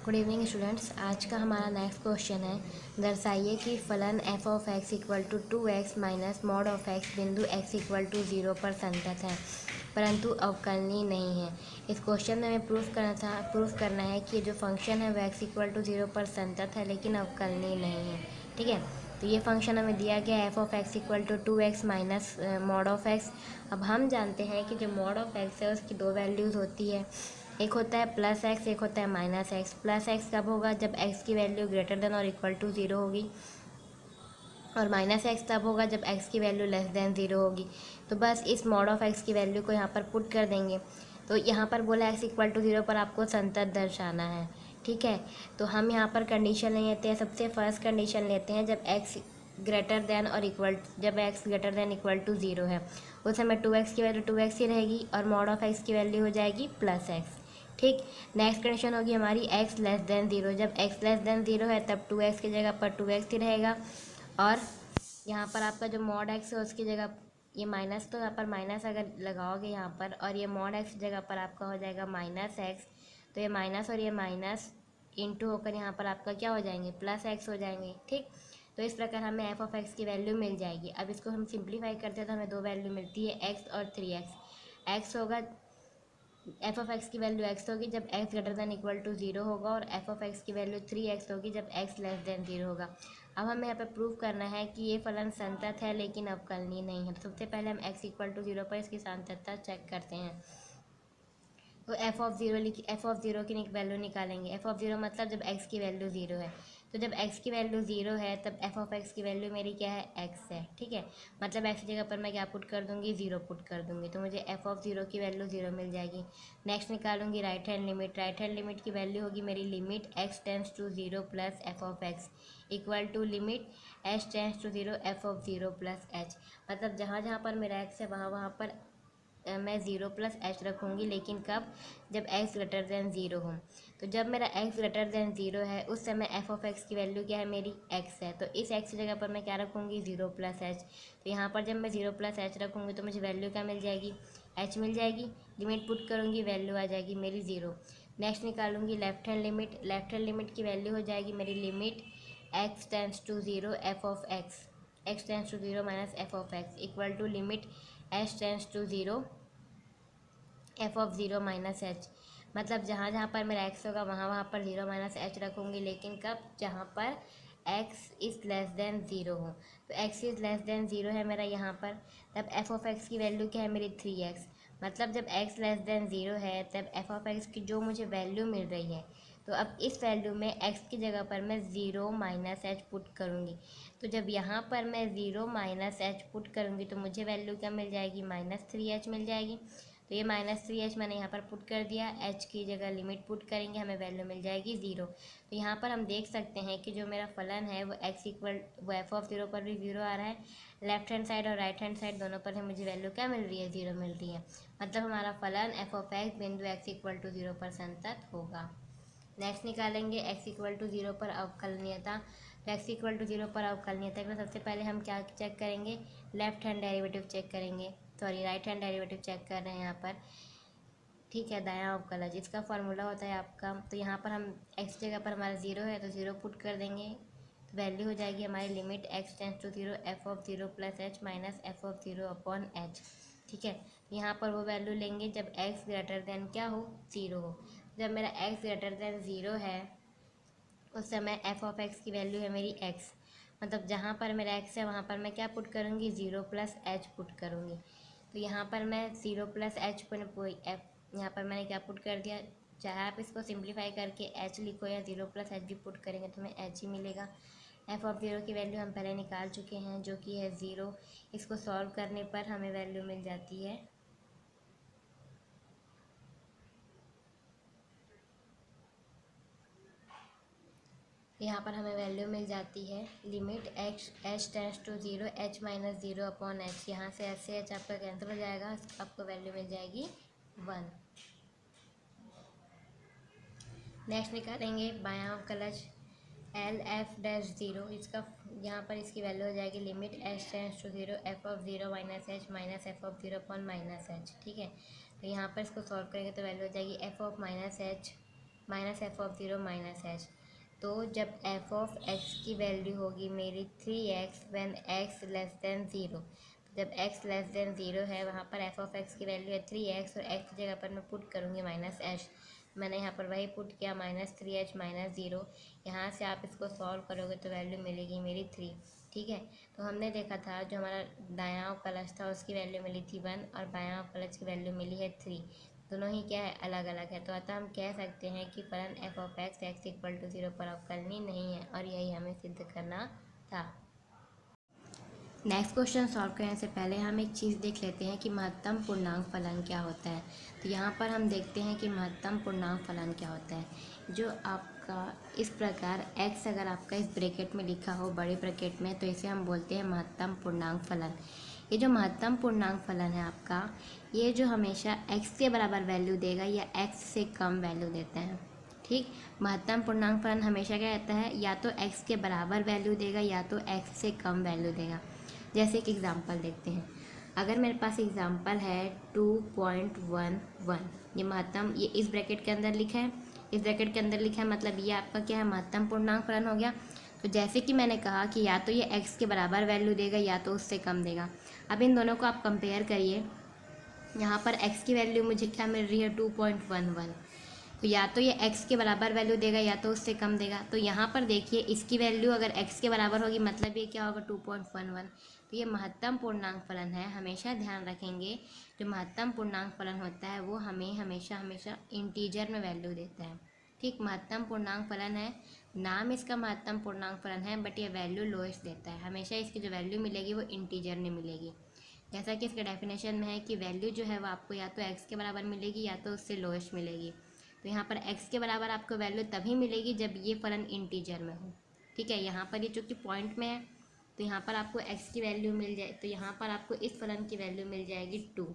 Good evening students. आज का हमारा नेक्स्ट क्वेश्चन है, दर्शाइए कि फलन f of x equal to 2x minus mod of x बिंदु x इक्वल टू 0 पर संतत है परंतु अवकलनीय नहीं है। इस क्वेश्चन में हमें प्रूफ करना है कि जो फंक्शन है वह x इक्वल टू 0 पर संतत है लेकिन अवकलनीय नहीं है। ठीक है, तो ये फंक्शन हमें दिया गया है f of x equal to 2x minus mod of x। अब हम जानते हैं कि जो मॉड ऑफ x है उसकी दो वैल्यूज़ होती है, एक होता है प्लस एक्स, एक होता है माइनस एक्स। प्लस एक्स कब होगा? जब एक्स की वैल्यू ग्रेटर देन और इक्वल टू 0 होगी, और माइनस एक्स तब होगा जब एक्स की वैल्यू लेस देन 0 होगी। तो बस इस मॉड ऑफ एक्स की वैल्यू को यहाँ पर पुट कर देंगे। तो यहाँ पर बोला एक्स इक्वल टू 0 पर आपको संतत दर्शाना है। ठीक है, तो हम यहाँ पर कंडीशन ले लेते हैं। सबसे फर्स्ट कंडीशन लेते हैं जब एक्स ग्रेटर देन और इक्वल, जब x greater than equal to 0 है उस समय 2x की वैल्यू 2x ही रहेगी और मॉड ऑफ एक्स की वैल्यू हो जाएगी प्लस एक्स। ठीक, नेक्स्ट कंडीशन होगी हमारी x लेस देन 0। जब x लेस देन 0 है तब 2x की जगह पर 2x ही रहेगा, और यहाँ पर आपका जो मॉड x है उसकी जगह ये माइनस, तो यहाँ पर माइनस अगर लगाओगे यहाँ पर, और ये मॉड x की जगह पर आपका हो जाएगा माइनस एक्स, तो ये माइनस और ये माइनस इंटू होकर यहाँ पर आपका क्या हो जाएंगे? प्लस एक्स हो जाएंगे। ठीक, तो इस प्रकार हमें f ऑफ x की वैल्यू मिल जाएगी। अब इसको हम सिंप्लीफाई करते हैं तो हमें दो वैल्यू मिलती है, x और 3x। x होगा, एफ ऑफ एक्स की वैल्यू x होगी जब x greater than equal to 0 होगा, और एफ ऑफ एक्स की वैल्यू 3x होगी जब x लेस देन 0 होगा। अब हमें यहाँ पे प्रूव करना है कि ये फलन संतत है लेकिन अवकलनीय नहीं है। तो सबसे पहले हम x इक्वल टू 0 पर इसकी संततता चेक करते हैं। तो एफ ऑफ ज़ीरो की वैल्यू निकालेंगे। एफ ऑफ ज़ीरो मतलब जब एक्स की वैल्यू 0 है, तो जब एक्स की वैल्यू 0 है तब एफ ऑफ एक्स की वैल्यू मेरी क्या है? एक्स है। ठीक है, मतलब एक्स की जगह पर मैं क्या पुट कर दूंगी? 0 पुट कर दूंगी, तो मुझे एफ ऑफ 0 की वैल्यू 0 मिल जाएगी। नेक्स्ट निकालूंगी right hand limit. Right hand limit की वैल्यू होगी मेरी limit x tends to 0 plus f of x equal to limit h tends to 0 f of 0 plus h. मतलब जहाँ जहाँ पर मेरा एक्स है वहाँ पर मैं 0 प्लस एच रखूँगी, लेकिन कब? जब x ग्रेटर देन 0 हो। तो जब मेरा x ग्रेटर देन 0 है उस समय एफ ऑफ एक्स की वैल्यू क्या है? मेरी x है। तो इस x की जगह पर मैं क्या रखूँगी? 0 प्लस एच। तो यहाँ पर जब मैं 0 प्लस एच रखूँगी तो मुझे वैल्यू क्या मिल जाएगी? h मिल जाएगी। लिमिट पुट करूँगी, वैल्यू आ जाएगी मेरी 0। नेक्स्ट निकालूंगी left hand limit. Left hand limit की वैल्यू हो जाएगी मेरी limit x tends to 0 f of x, x tends to 0 minus f of x equal to limit h tends to 0 f of 0 minus h. मतलब जहाँ जहाँ पर मेरा x होगा वहाँ पर 0 माइनस एच रखूँगी, लेकिन कब? जहाँ पर x इज़ लेस देन 0 हो। तो x इज़ लेस देन 0 है मेरा यहाँ पर, तब एफ ऑफ एक्स की वैल्यू क्या है? मेरी 3x। मतलब जब x लेस देन 0 है तब एफ ऑफ एक्स की जो मुझे वैल्यू मिल रही है, तो अब इस वैल्यू में x की जगह पर मैं 0 माइनस एच पुट करूँगी। तो जब यहाँ पर मैं 0 माइनस एच पुट करूँगी तो मुझे वैल्यू क्या मिल जाएगी? -3h मिल जाएगी। तो ये -3h मैंने यहाँ पर पुट कर दिया। h की जगह लिमिट पुट करेंगे, हमें वैल्यू मिल जाएगी 0। तो यहाँ पर हम देख सकते हैं कि जो मेरा फलन है वो वो एफ ऑफ 0 पर भी 0 आ रहा है। लेफ्ट हैंड साइड और राइट हैंड साइड दोनों पर मुझे वैल्यू क्या मिल रही है? 0 मिल रही है। मतलब हमारा फलन एफ ऑफ एक्स बिंदु x इक्वल टू 0 पर संतत होगा। नेक्स्ट निकालेंगे x इक्वल टू 0 पर अवकलनीयता। तो x इक्वल टू 0 पर अवकलनीयता के सबसे पहले हम क्या चेक करेंगे? लेफ्ट हैंड डेरिवेटिव चेक करेंगे, sorry right hand derivative check कर रहे हैं यहाँ पर। ठीक है, दायां अवकलज इसका फॉर्मूला होता है आपका। तो यहाँ पर हम x जगह पर हमारा 0 है तो 0 पुट कर देंगे, तो वैल्यू हो जाएगी हमारी limit x tends to 0 f of 0 plus h minus f of 0 upon h. ठीक है, यहाँ पर वो वैल्यू लेंगे जब x ग्रेटर देन क्या हो? 0 हो। जब मेरा x ग्रेटर देन 0 है उस समय एफ ऑफ एक्स की वैल्यू है मेरी x। मतलब जहाँ पर मेरा x है वहाँ पर मैं क्या पुट करूँगी? 0 प्लस एच पुट करूँगी। तो यहाँ पर मैं 0 प्लस एच पर यहाँ पर मैंने क्या पुट कर दिया? चाहे आप इसको सिंप्लीफाई करके h लिखो या 0 प्लस एच भी पुट करेंगे तो हमें h ही मिलेगा। एफ ऑफ 0 की वैल्यू हम पहले निकाल चुके हैं जो कि है 0। इसको सॉल्व करने पर हमें वैल्यू मिल जाती है यहाँ पर हमें वैल्यू मिल जाती है limit h tends to 0 h minus 0 upon h. यहाँ से ऐसे एच आपका कैंसिल हो जाएगा, आपको वैल्यू मिल जाएगी 1। नेक्स्ट निकालेंगे बायां अवकलज एल एफ डैश 0। इसका यहाँ पर इसकी वैल्यू हो जाएगी limit h tends to 0 f of 0 minus f of 0 upon minus h. ठीक है, तो यहाँ पर इसको सॉल्व करेंगे तो वैल्यू हो जाएगी F of minus h minus f of zero minus H. तो जब एफ ऑफ एक्स की वैल्यू होगी मेरी 3x when x less than zero, जब x लेस देन ज़ीरो है वहाँ पर एफ ऑफ एक्स की वैल्यू है 3x और x की जगह पर मैं पुट करूँगी माइनस एच। मैंने यहाँ पर वही पुट किया -3h माइनस ज़ीरो। यहाँ से आप इसको सॉल्व करोगे तो वैल्यू मिलेगी मेरी 3। ठीक है, तो हमने देखा था जो हमारा दायां कलश था उसकी वैल्यू मिली थी 1 और बायां कलश की वैल्यू मिली है 3। दोनों ही क्या है, अलग अलग है। तो अतः हम कह सकते हैं कि फलन f of x x equal to 0 पर अवकलनीय नहीं है और यही हमें सिद्ध करना था। नेक्स्ट क्वेश्चन सॉल्व करने से पहले हम एक चीज़ देख लेते हैं कि महत्तम पूर्णांक फलन क्या होता है। तो यहाँ पर हम देखते हैं कि महत्तम पूर्णांक फलन क्या होता है। जो आपका इस प्रकार x अगर आपका इस ब्रैकेट में लिखा हो बड़े ब्रैकेट में, तो इसे हम बोलते हैं महत्तम पूर्णांक फलन। ये जो महत्तम पूर्णांक फलन है आपका, ये जो हमेशा x के बराबर वैल्यू देगा या x से कम वैल्यू देता है। ठीक, महत्तम पूर्णांक फलन हमेशा क्या रहता है, या तो x के बराबर वैल्यू देगा या तो x से कम वैल्यू देगा। जैसे एक एग्ज़ाम्पल देखते हैं। अगर मेरे पास एग्ज़ाम्पल है 2.11, ये महत्तम, ये इस ब्रैकेट के अंदर लिखा है, इस ब्रैकेट के अंदर लिखा है, मतलब ये आपका क्या है, महत्तम पूर्णांक फलन हो गया। तो जैसे कि मैंने कहा कि या तो ये x के बराबर वैल्यू देगा या तो उससे कम देगा। अब इन दोनों को आप कंपेयर करिए। यहाँ पर x की वैल्यू मुझे क्या मिल रही है, 2.11। तो या तो ये x के बराबर वैल्यू देगा या तो उससे कम देगा। तो यहाँ पर देखिए इसकी वैल्यू अगर x के बराबर होगी मतलब ये क्या होगा, 2.11। तो ये महत्तम पूर्णांक फलन है। हमेशा ध्यान रखेंगे जो महत्तम पूर्णांक फलन होता है वो हमें हमेशा हमेशा इंटीजर में वैल्यू देता है। ठीक, महत्तम पूर्णांक फलन है, नाम इसका महत्तम पूर्णांक फलन है, बट ये वैल्यू लोएस्ट देता है। हमेशा इसकी जो वैल्यू मिलेगी वो इंटीजर में मिलेगी। जैसा कि इसके डेफिनेशन में है कि वैल्यू जो है वो आपको या तो x के बराबर मिलेगी या तो उससे लोएस्ट मिलेगी। तो यहाँ पर x के बराबर आपको वैल्यू तभी मिलेगी जब ये फलन इंटीजर में हो। ठीक है, यहाँ पर ये चूँकि पॉइंट में है तो यहाँ पर आपको x की वैल्यू मिल जाए, तो यहाँ पर आपको इस फलन की वैल्यू मिल जाएगी 2।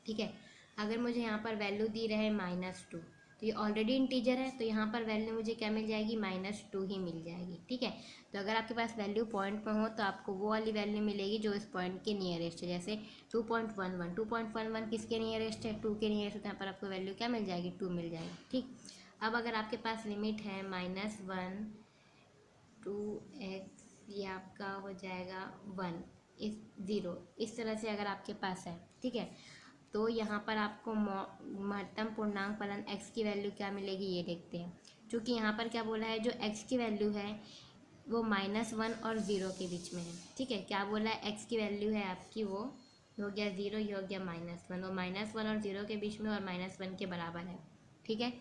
ठीक है, अगर मुझे यहाँ पर वैल्यू दी रहे -2, तो ये ऑलरेडी इंटीजर है, तो यहाँ पर वैल्यू मुझे क्या मिल जाएगी, -2 ही मिल जाएगी। ठीक है, तो अगर आपके पास वैल्यू पॉइंट में हो तो आपको वो वाली वैल्यू मिलेगी जो इस पॉइंट के नियरेस्ट है। जैसे 2.11 किसके नियरेस्ट है, 2 के नियरेस्ट, तो यहाँ पर आपको वैल्यू क्या मिल जाएगी, 2 मिल जाएगी। ठीक, अब अगर आपके पास लिमिट है -1 2x, ये आपका हो जाएगा 1 इस 0, इस तरह से अगर आपके पास है। ठीक है, तो यहाँ पर आपको महत्तम पूर्णांक फलन x की वैल्यू क्या मिलेगी ये देखते हैं। क्योंकि यहाँ पर क्या बोला है, जो x की वैल्यू है वो -1 और 0 के बीच में है। ठीक है, क्या बोला है, x की वैल्यू है आपकी वो हो गया 0, ये हो गया -1, वो -1 और 0 के बीच में और -1 के बराबर है। ठीक है,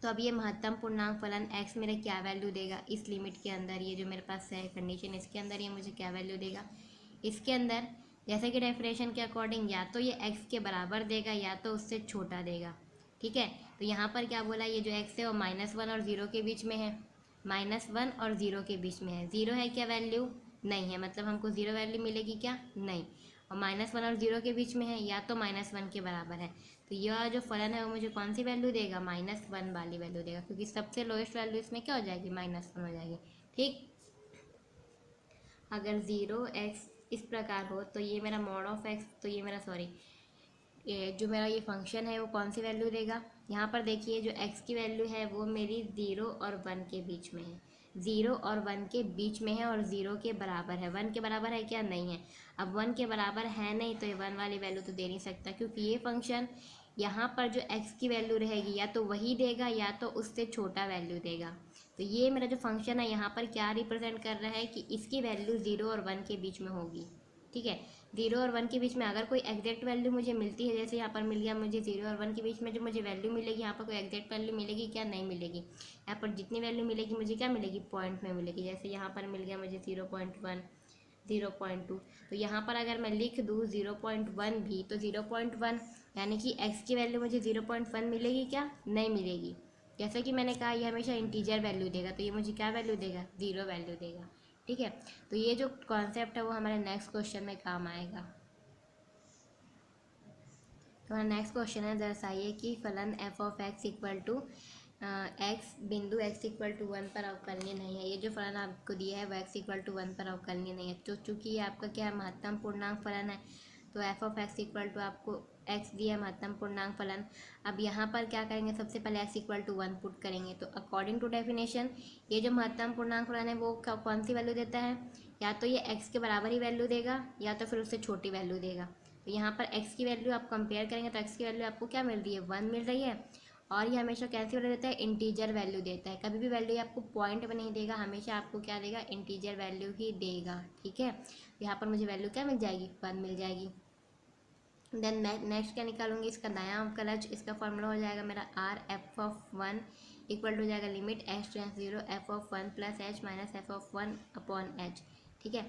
तो अब ये महत्तम पूर्णांक फलन x मेरे क्या वैल्यू देगा इस लिमिट के अंदर, ये जो मेरे पास है कंडीशन, इसके अंदर ये मुझे क्या वैल्यू देगा, इसके अंदर जैसे कि डेफिनेशन के अकॉर्डिंग या तो ये x के बराबर देगा या तो उससे छोटा देगा। ठीक है, तो यहाँ पर क्या बोला, ये जो x है वो -1 और 0 के बीच में है, -1 और 0 के बीच में है। 0 है क्या वैल्यू, नहीं है, मतलब हमको 0 वैल्यू मिलेगी क्या, नहीं। और -1 और 0 के बीच में है या तो -1 के बराबर है। तो यह जो फलन है वो मुझे कौन सी वैल्यू देगा, -1 वाली वैल्यू देगा, क्योंकि सबसे लोएस्ट वैल्यू इसमें क्या हो जाएगी, -1 हो जाएगी। ठीक, अगर 0x इस प्रकार हो तो ये मेरा मॉड ऑफ x, तो ये मेरा सॉरी ये जो मेरा ये फंक्शन है वो कौन सी वैल्यू देगा। यहाँ पर देखिए जो x की वैल्यू है वो मेरी 0 और 1 के बीच में है, 0 और 1 के बीच में है और 0 के बराबर है। 1 के बराबर है क्या, नहीं है। अब 1 के बराबर है नहीं तो ये 1 वाली वैल्यू तो दे नहीं सकता, क्योंकि ये फंक्शन यहाँ पर जो x की वैल्यू रहेगी या तो वही देगा या तो उससे छोटा वैल्यू देगा। तो ये मेरा जो फंक्शन है यहाँ पर क्या रिप्रेजेंट कर रहा है कि इसकी वैल्यू 0 और 1 के बीच में होगी। ठीक है, 0 और 1 के बीच में अगर कोई एग्जैक्ट वैल्यू मुझे मिलती है, जैसे यहाँ पर मिल गया मुझे 0 और 1 के बीच में जो मुझे वैल्यू मिलेगी, यहाँ पर कोई एग्जैक्ट वैल्यू मिलेगी क्या, नहीं मिलेगी। यहाँ पर जितनी वैल्यू मिलेगी मुझे क्या मिलेगी, पॉइंट में मिलेगी। जैसे यहाँ पर मिल गया मुझे 0.1 0.2, तो यहाँ पर अगर मैं लिख दूँ 0.1 भी, तो 0.1 यानी कि x की वैल्यू मुझे 0.1 मिलेगी क्या, नहीं मिलेगी। जैसे कि मैंने कहा ये हमेशा इंटीजर वैल्यू देगा, तो ये मुझे क्या वैल्यू देगा, 0 वैल्यू देगा। ठीक है, तो ये जो कॉन्सेप्ट है वो हमारे नेक्स्ट क्वेश्चन में काम आएगा। तो हमारा नेक्स्ट क्वेश्चन है, दर्शाइए कि फलन f of x equal to x बिंदु x इक्वल टू 1 पर अवकलनीय नहीं है। ये जो फलन आपको दिया है वो x इक्वल टू 1 पर अवकलनीय नहीं है। तो चूँकि ये आपका क्या है, महत्तम पूर्णांक फलन है, तो f of x equal to आपको एक्स दिया महत्तम पूर्णांक फलन। अब यहाँ पर क्या करेंगे, सबसे पहले एक्स इक्वल टू 1 पुट करेंगे। तो अकॉर्डिंग टू डेफिनेशन ये जो महत्तम पूर्णांक फलन है वो कौन सी वैल्यू देता है, या तो ये एक्स के बराबर ही वैल्यू देगा या तो फिर उससे छोटी वैल्यू देगा। तो यहाँ पर एक्स की वैल्यू आप कंपेयर करेंगे तो एक्स की वैल्यू आपको क्या मिल रही है, 1 मिल रही है। और ये हमेशा कैसी वैल्यू देता है, इंटीजर वैल्यू देता है। कभी भी वैल्यू आपको पॉइंट में नहीं देगा, हमेशा आपको क्या देगा, इंटीजर वैल्यू ही देगा। ठीक है, यहाँ पर मुझे वैल्यू क्या मिल जाएगी, 1 मिल जाएगी। देन नेक्स्ट क्या निकालूंगी, इसका दायां अवकलज, इसका फॉर्मूला हो जाएगा मेरा R f of 1 equal to हो जाएगा limit h tends 0 f of 1 plus h minus f of 1 upon h. ठीक है,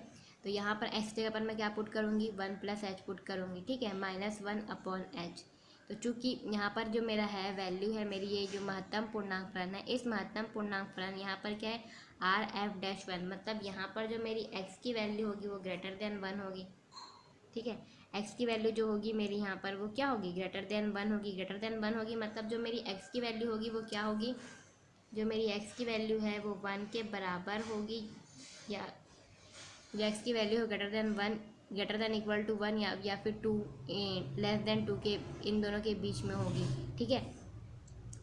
तो यहाँ पर एच जगह पर मैं क्या पुट करूँगी, 1 प्लस एच पुट करूँगी। ठीक है, -1 अपॉन एच। तो चूंकि यहाँ पर जो मेरा है वैल्यू है मेरी, ये जो महत्तम पूर्णांक फलन है, इस महत्तम पूर्णांक फलन यहाँ पर क्या है, आर एफ डैश 1, मतलब यहाँ पर जो मेरी एक्स की वैल्यू होगी वो ग्रेटर देन 1 होगी। ठीक है, एक्स की वैल्यू जो होगी मेरी यहाँ पर वो क्या होगी, ग्रेटर देन 1 होगी। ग्रेटर देन 1 होगी मतलब जो मेरी एक्स की वैल्यू होगी वो क्या होगी, जो मेरी एक्स की वैल्यू है वो 1 के बराबर होगी, या एक्स की वैल्यू हो greater than 1, greater than equal to 1, या फिर 2 लेस देन 2 के इन दोनों के बीच में होगी। ठीक है,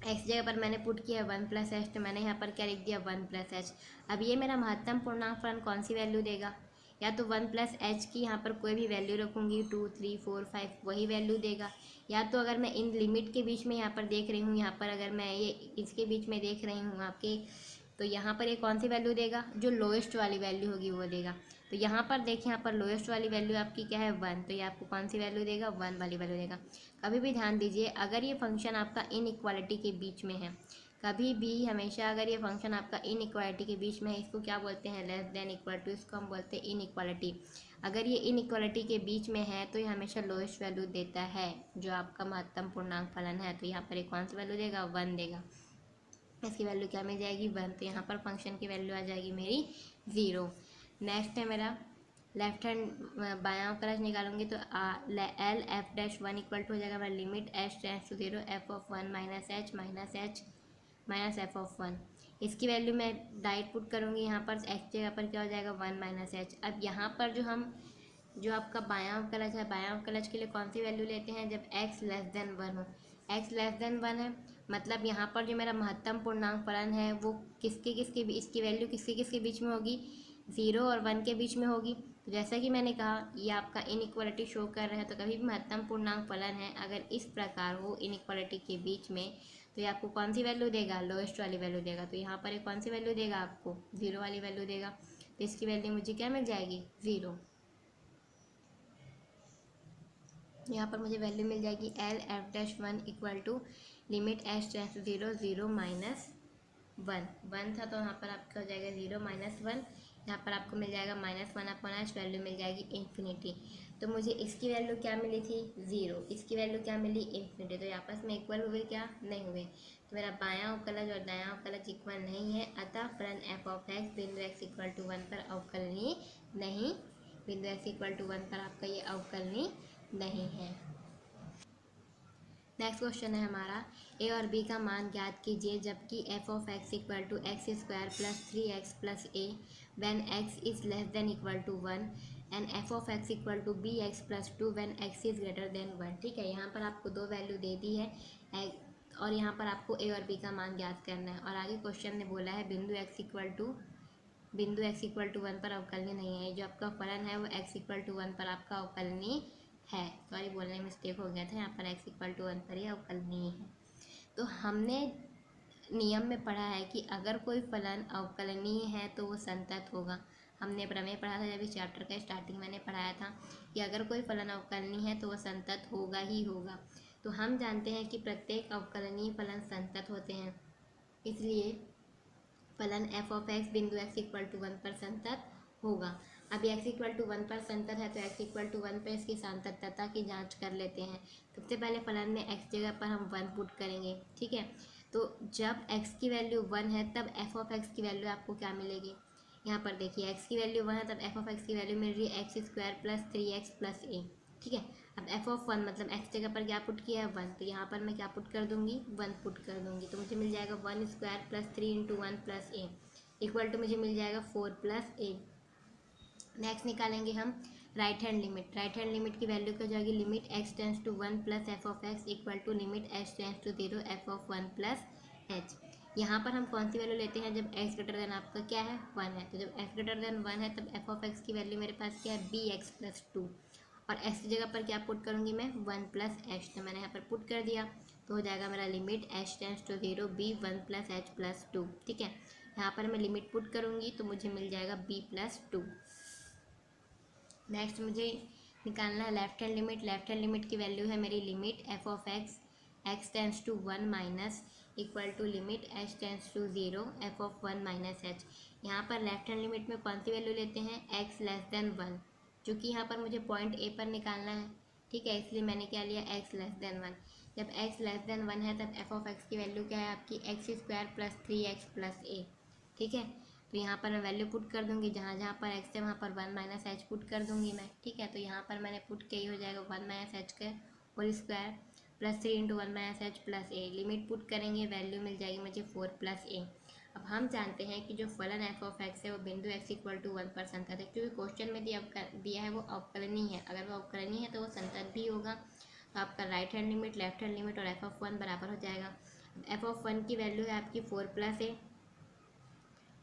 एक्स जगह पर मैंने पुट किया 1 प्लस एच, तो मैंने यहाँ पर क्या लिख दिया, 1 प्लस एच। अब ये मेरा महत्तम पूर्णांक फलन कौन सी वैल्यू देगा, या तो 1 प्लस एच की यहाँ पर कोई भी वैल्यू रखूँगी, 2 3 4 5 वही वैल्यू देगा। या तो अगर मैं इन लिमिट के बीच में यहाँ पर देख रही हूँ, यहाँ पर अगर मैं ये इसके बीच में देख रही हूँ आपके, तो यहाँ पर ये कौन सी वैल्यू देगा, जो लोएस्ट वाली वैल्यू होगी वो देगा। तो यहाँ पर देखिए, यहाँ पर लोएस्ट वाली वैल्यू आपकी क्या है, 1, तो ये आपको कौन सी वैल्यू देगा, 1 वाली वैल्यू देगा। कभी भी ध्यान दीजिए, अगर ये फंक्शन आपका इनइक्वालिटी के बीच में है, कभी भी हमेशा अगर ये फंक्शन आपका इनइक्वालिटी के बीच में है, इसको क्या बोलते हैं, लेस देन इक्वल टू, इसको हम बोलते हैं इनइक्वालिटी। अगर ये इनइक्वालिटी के बीच में है तो ये हमेशा लोएस्ट वैल्यू देता है, जो आपका महत्तम पूर्णांक फलन है। तो यहाँ पर ये कौन सी वैल्यू देगा, 1 देगा। इसकी वैल्यू क्या मिल जाएगी, 1, तो यहाँ पर फंक्शन की वैल्यू आ जाएगी मेरी 0। नेक्स्ट है मेरा लेफ्ट हैंड बायां अवकलज निकालूंगी, तो L f dash 1 equal to हो जाएगा मेरा limit h tends to 0 f of 1 minus h minus f of 1। इसकी वैल्यू मैं डायरेक्ट पुट करूँगी, यहाँ पर एक्स जगह पर क्या हो जाएगा, 1 माइनस एच। अब यहाँ पर जो आपका बायां अवकलज है, बायां अवकलज के लिए कौन सी वैल्यू लेते हैं, जब एक्स लेस देन 1 हो। एक्स लेस देन 1 है मतलब यहाँ पर जो मेरा महत्तम पूर्णांक फलन है वो किसके इसकी वैल्यू किसके बीच में होगी, 0 और 1 के बीच में होगी। तो जैसा कि मैंने कहा, ये आपका इनइक्वालिटी शो कर रहा है, तो कभी भी महत्तम पूर्णांक फलन है अगर इस प्रकार हो इनइक्वालिटी के बीच में, तो ये आपको कौन सी वैल्यू देगा, लोएस्ट वाली वैल्यू देगा। तो यहाँ पर ये कौन सी वैल्यू देगा, आपको 0 वाली वैल्यू देगा। तो इसकी वैल्यू मुझे क्या मिल जाएगी, 0। यहाँ पर मुझे वैल्यू मिल जाएगी L f dash 1 equal to limit h tends to 0 0 minus 1 था, तो यहाँ पर आपका हो जाएगा 0 माइनस 1। यहाँ पर आपको मिल जाएगा -1 अपॉन एच, वैल्यू मिल जाएगी इन्फिनिटी। तो मुझे इसकी वैल्यू क्या मिली थी, 0, इसकी वैल्यू क्या मिली, इन्फिनिटी। तो ये आपस में इक्वल हुए क्या, नहीं हुए। तो मेरा बायां अवकलज और दायां अवकलज इक्वल नहीं है, अतः फलन एफ ऑफ एक्स बिंदु एक्स इक्वल टू 1 पर अवकलनीय नहीं, बिंदु एक्स इक्वल टू 1 पर आपका ये अवकलनीय नहीं है। नेक्स्ट क्वेश्चन है हमारा, ए और बी का मान ज्ञात कीजिए जबकि f of x equal to x square plus 3x plus a when x is less than equal to 1 and f of x equal to b x plus 2 when x is greater than 1। ठीक है, यहाँ पर आपको दो value दे दी है और यहाँ पर आपको ए और बी का मान ज्ञात करना है। और आगे क्वेश्चन ने बोला है बिंदु एक्स इक्वल टू 1 पर अवकलनीय नहीं है। जो आपका फलन है वो एक्स इक्वल टू 1 पर आपका अवकलनीय है। सॉरी, बोलने में मिस्टेक हो गया था, यहाँ पर एक्स इक्वल टू 1 पर ही अवकलनीय है। तो हमने नियम में पढ़ा है कि अगर कोई फलन अवकलनीय है तो वो संतत होगा। हमने प्रमेय पढ़ा था जब इस चैप्टर का स्टार्टिंग मैंने पढ़ाया था कि अगर कोई फलन अवकलनीय है तो वो संतत होगा ही होगा। तो हम जानते हैं कि प्रत्येक अवकलनीय फलन संतत होते हैं, इसलिए फलन एफ ऑफ एक्स बिंदु एक्स इक्वल टू 1 पर संतत होगा। अब एक्स इक्वल टू 1 पर संतत है तो एक्स इक्वल टू 1 पर इसकी संततता की जांच कर लेते हैं। सबसे पहले फलन में एक्स जगह पर हम 1 पुट करेंगे। ठीक है, तो जब एक्स की वैल्यू 1 है तब एफ ऑफ एक्स की वैल्यू आपको क्या मिलेगी, यहाँ पर देखिए एक्स की वैल्यू 1 है तब एफ ऑफ एक्स की वैल्यू मिल रही है x square plus 3x plus a. ठीक है, अब एफ ऑफ 1 मतलब एक्स जगह पर क्या पुट किया है, 1, तो यहाँ पर मैं क्या पुट कर दूंगी, 1 पुट कर दूंगी। तो मुझे मिल जाएगा 1 square plus 3 into 1 plus a equal to मुझे मिल जाएगा 4 प्लस ए। नेक्स्ट निकालेंगे हम राइट हैंड लिमिट की वैल्यू क्या हो जाएगी, limit x tends to 1 plus f of x equal to limit h tends to 0 f of 1 plus h. यहाँ पर हम कौन सी वैल्यू लेते हैं, जब x ग्रेटर देन आपका क्या है 1 है, तो जब x ग्रेटर देन 1 है तब एफ ऑफ एक्स की वैल्यू मेरे पास क्या है बी एक्स प्लस 2, और x की जगह पर क्या पुट करूँगी मैं 1 प्लस एच, तो मैंने यहाँ पर पुट कर दिया, तो हो जाएगा मेरा limit h tends to 0 b 1 plus h plus 2। ठीक है, यहाँ पर मैं लिमिट पुट करूँगी तो मुझे मिल जाएगा b प्लस 2। नेक्स्ट मुझे निकालना है लेफ्ट हैंड लिमिट की वैल्यू है मेरी limit f of x tends to 1 minus equal to limit h tends to 0 f of 1 minus h. यहाँ पर लेफ्ट हैंड लिमिट में कौन सी वैल्यू लेते हैं, x लेस देन 1, क्योंकि यहाँ पर मुझे पॉइंट ए पर निकालना है। ठीक है, इसलिए मैंने क्या लिया x लेस देन 1। जब x लेस देन 1 है तब एफ ऑफ एक्स की वैल्यू क्या है आपकी x square plus 3x plus a. ठीक है, तो यहाँ पर मैं वैल्यू पुट कर दूंगी, जहाँ जहाँ पर x है वहाँ पर 1 माइनस एच पुट कर दूंगी मैं। ठीक है, तो यहाँ पर मैंने पुट किया, ही हो जाएगा 1 माइनस एच का whole square plus 3 into 1 minus h plus a. Limit put करेंगे, वैल्यू मिल जाएगी मुझे 4 प्लस ए। अब हम जानते हैं कि जो फलन एफ ऑफ एक्स है वो बिंदु x इक्वल टू 1 पर संतत है, क्योंकि क्वेश्चन में दिया है वो अवकलनीय है। अगर वो अवकलनीय है तो वो संतत भी होगा। तो आपका right hand limit, left hand limit और एफ ऑफ 1 बराबर हो जाएगा। एफ ऑफ 1 की वैल्यू है आपकी 4 प्लस ए।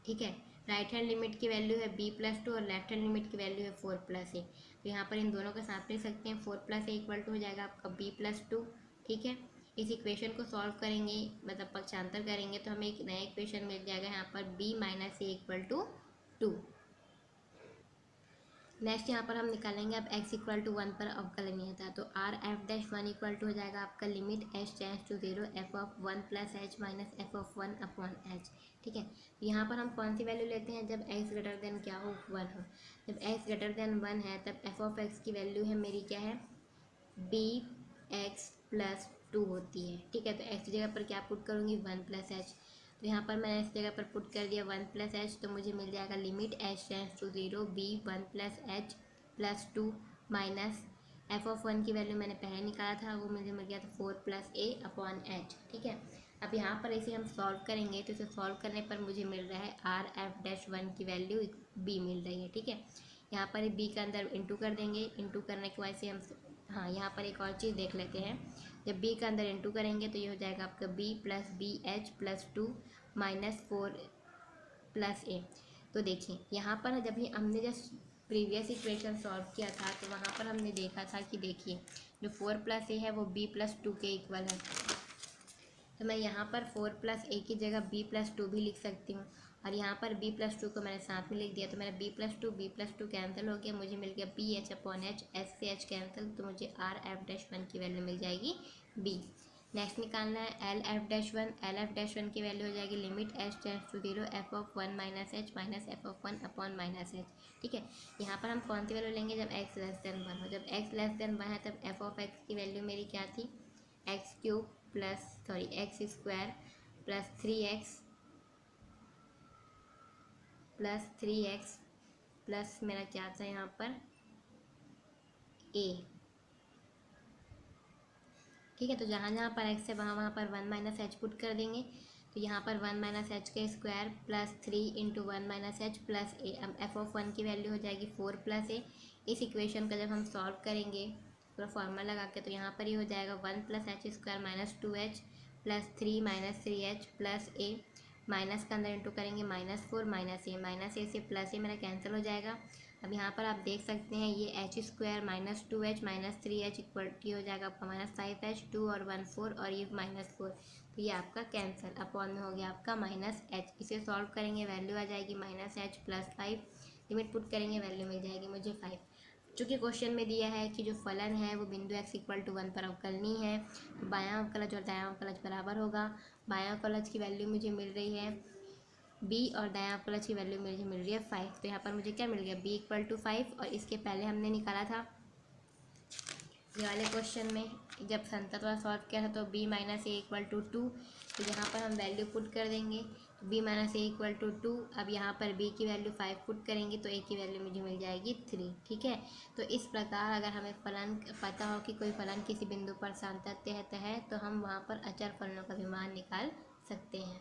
ठीक है, राइट हैंड लिमिट की वैल्यू है b प्लस 2 और लेफ्ट हैंड लिमिट की वैल्यू है 4 प्लस ए। तो यहाँ पर इन दोनों का साथ ले सकते हैं, 4 प्लस ए इक्वल टू हो जाएगा आपका b प्लस 2। ठीक है, इस इक्वेशन को सॉल्व करेंगे, मतलब पक्षांतर करेंगे, तो हमें एक नया इक्वेशन मिल जाएगा यहाँ पर b minus a equal to 2। Next यहाँ पर हम निकालेंगे अब x इक्वल टू 1 पर अवकलनीयता, तो R f dash 1 equal to हो जाएगा आपका limit h tends to 0 f of 1 plus h minus f of 1 upon h. ठीक है, तो यहाँ पर हम कौन सी वैल्यू लेते हैं, जब x ग्रेटर देन क्या हो 1 हो। जब x ग्रेटर देन 1 है तब एफ ऑफ एक्स की वैल्यू है मेरी क्या है b x प्लस 2 होती है। ठीक है, तो x की जगह पर क्या पुट करूँगी 1 प्लस एच, तो यहाँ पर मैंने इस जगह पर पुट कर दिया 1 प्लस एच, तो मुझे मिल जाएगा limit h tends to 0 b 1 plus h plus 2 minus f of 1 की वैल्यू मैंने पहले निकाला था, वो मुझे मिल गया था 4 प्लस ए अपॉन एच। ठीक है, अब यहाँ पर इसे हम सॉल्व करेंगे, तो इसे सॉल्व करने पर मुझे मिल रहा है आर एफ डैश 1 की वैल्यू b मिल रही है। ठीक है, यहाँ पर b का अंदर इंटू कर देंगे, इंटू करने के बाद से हम, हाँ यहाँ पर एक और चीज़ देख लेते हैं, जब b का अंदर इंटू करेंगे तो ये हो जाएगा आपका b plus b h plus 2 minus 4 plus a. तो देखिए यहाँ पर जब ही हमने जस्ट प्रीवियस इक्वेशन सॉल्व किया था तो वहाँ पर हमने देखा था कि देखिए जो 4 प्लस ए है वो b प्लस 2 के इक्वल है, तो मैं यहाँ पर 4 प्लस ए की जगह b प्लस 2 भी लिख सकती हूँ, और यहाँ पर b प्लस 2 को मैंने साथ में लिख दिया, तो मेरा b प्लस टू कैंसिल हो गया, मुझे मिल गया b h upon h, h से एच कैंसिल, तो मुझे आर एफ डैश 1 की वैल्यू मिल जाएगी b। नेक्स्ट निकालना है एल एफ डैश 1 की वैल्यू हो जाएगी limit h tends to 0 f of 1 minus h minus f of 1 upon minus h. ठीक है, यहाँ पर हम कौन सी वैल्यू लेंगे, जब x लेस देन 1 हो। जब x लेस देन 1 है तब एफ ऑफ एक्स की वैल्यू मेरी क्या थी, x square plus three x plus मेरा क्या था यहाँ पर a। ठीक है, तो जहाँ जहाँ पर x है वहाँ वहाँ पर 1 माइनस एच पुट कर देंगे, तो यहाँ पर 1 माइनस एच का square plus 3 into 1 minus h plus a. अब एफ ऑफ 1 की वैल्यू हो जाएगी 4 प्लस ए। इस इक्वेशन का जब हम सॉल्व करेंगे पूरा फॉर्मूला लगा के, तो यहाँ पर ये हो जाएगा 1 plus h square minus 2h plus 3 minus 3h plus a, minus का अंदर इंटू करेंगे -4 माइनस ए से प्लस ए मेरा कैंसिल हो जाएगा। अब यहाँ पर आप देख सकते हैं ये h square minus 2h minus 3h equal to हो जाएगा आपका -5h, 2 और 1 4 और ये -4, तो ये आपका कैंसिल, अपॉन में हो गया आपका -h। इसे सॉल्व करेंगे वैल्यू आ जाएगी -h प्लस 5, लिमिट पुट करेंगे वैल्यू मिल जाएगी मुझे 5। चूँकि क्वेश्चन में दिया है कि जो फलन है वो बिंदु x इक्वल टू 1 पर अवकलनीय है, तो बायां अवकलज और दायां अवकलज बराबर होगा। बायां अवकलज की वैल्यू मुझे मिल रही है b और दायां अवकलज की वैल्यू मुझे मिल रही है 5, तो यहाँ पर मुझे क्या मिल गया b इक्वल टू 5, और इसके पहले हमने निकाला था ये वाले क्वेश्चन में जब संतत वाला सॉल्व किया था तो b minus a equal to 2, तो यहाँ पर हम वैल्यू पुट कर देंगे, तो b minus a equal to 2। अब यहाँ पर b की वैल्यू 5 पुट करेंगे तो a की वैल्यू मुझे मिल जाएगी 3। ठीक है, तो इस प्रकार अगर हमें फलन पता हो कि कोई फलन किसी बिंदु पर सातत्य है तो हम वहाँ पर अचर फलनों का भी मान निकाल सकते हैं।